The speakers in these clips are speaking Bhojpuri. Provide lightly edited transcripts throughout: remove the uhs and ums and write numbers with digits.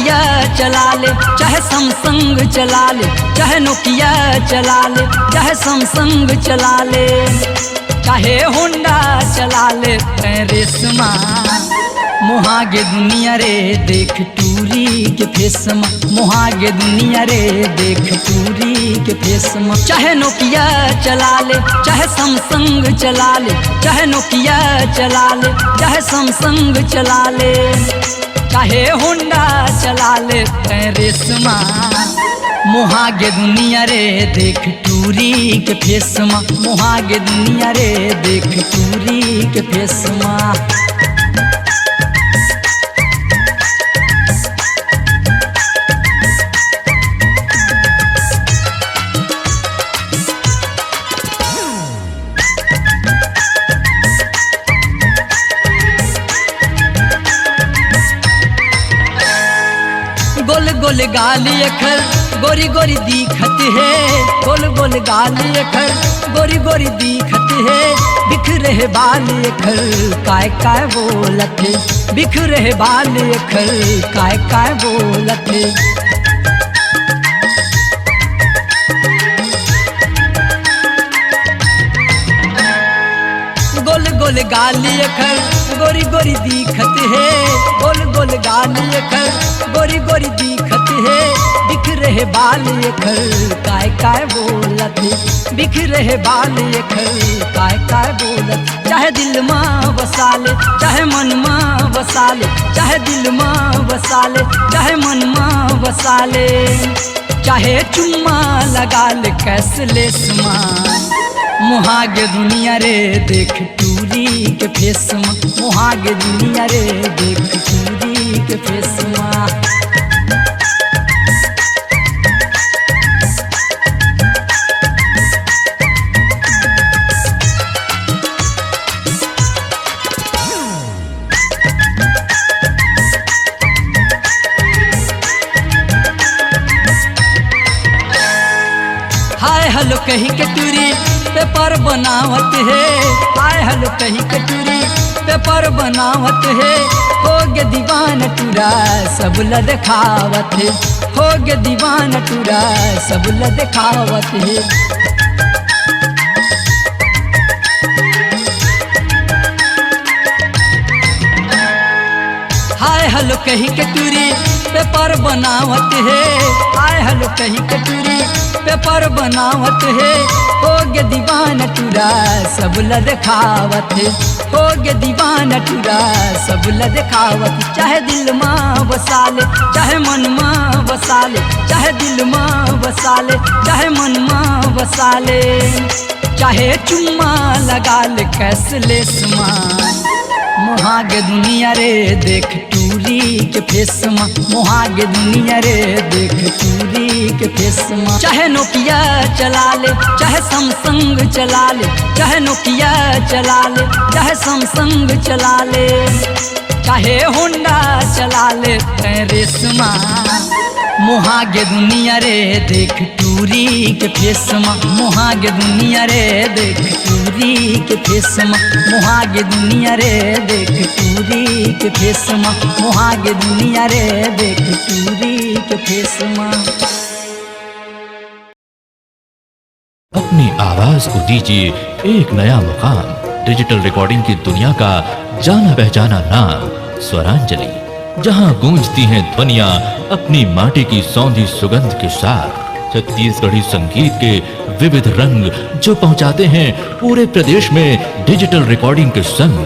नोकिया चला ले, चाहे सैमसंग चला ले, चाहे नोकिया चला ले, चाहे सैमसंग चला ले, चाहे होंडा चला ले रेशमा। मोहागे दुनिया रे देख टूरी के फेसमा, मोहागे दुनिया रे देख टूरी के फेसमा। चाहे नोकिया चला ले, चाहे सैमसंग चला ले, चाहे नोकिया चला ले, चाहे सैमसंग चला ले, चाहे होंडा चला ले रेशमा। मोहागे दुनिया रे देख टूरी के फेसमा, मोहागे दुनिया रे देख टूरी के फेसमा। गोल गोल गाली अखर गोरी गोरी दिखत है, गोल गोल गाली अखर गोरी गोरी दिखत है। बिखरे है बाल अखर काय काय बोलत है, बिखरे है बाल अखर काय काय बोलत है। गोल गोल गाली अखर गोरी गोरी दिखत है, गोल गोल गाली अखर गोरी गोरी दिखत है। बिखरे है बाल अखर काय काय बोलत है, बिखरे है बाल अखर काय काय बोलत। चाहे दिल माँ बसा ले, चाहे मन माँ बसा ले, चाहे दिल माँ बसा ले, चाहे मन माँ बसा ले, चाहे चुम्मा लगा ले कैसे ले समान। मोहागे दुनिया रे देख टूरी के फेसमा, मोहागे दुनिया रे देख टूरी के फेसमा। हाय हलो कही के टूरी पेपर बनावत है, हाय हलो कही के टूरी पेपर बनावत है। हो गे दीवान टूरा सब ल दिखावत है, हो गे दीवान टूरा सब ल दिखावत है। हाय हलो कही के टूरी पेपर बनावत है, हाय हलो कही के टूरी पेपर बनावत है। हो गे दीवान टूरा सब ल दिखावत है, हो गे दीवान टूरा सब ल दिखावत। चाहे दिल माँ बसा ले, चाहे मन माँ बसा ले, चाहे दिल माँ बसा ले, चाहे मन माँ बसा ले, चाहे चुम्मा लगा ले कैसे ले समान। मोहागे दुनिया रे देख टूरी के फेसमा, मोहागे दुनिया रे देख टूरी के फेसमा। चाहे नोकिया चला ले, चाहे सैमसंग चला ले, चाहे नोकिया चला ले, चाहे सैमसंग चला ले, चाहे होंडा चला ले रेशमा। मोहागे दुनिया रे देख टूरी के फेसमा, मोहागे दुनिया रे देख टूरी के फेसमा, मोहागे दुनिया रे देख टूरी के फेसमा, मोहागे दुनिया रे देख टूरी के फेसमा। अपनी आवाज को दीजिए एक नया मुकाम। डिजिटल रिकॉर्डिंग की दुनिया का जाना पहचाना नाम स्वरांजलि, जहां गूंजती हैं ध्वनियां अपनी माटी की सौंधी सुगंध के साथ। छत्तीसगढ़ी संगीत के विविध रंग जो पहुंचाते हैं पूरे प्रदेश में डिजिटल रिकॉर्डिंग के संग।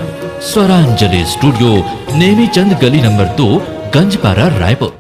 स्वरांजलि स्टूडियो, नेमीचंद गली नंबर 2, गंजपारा, रायपुर।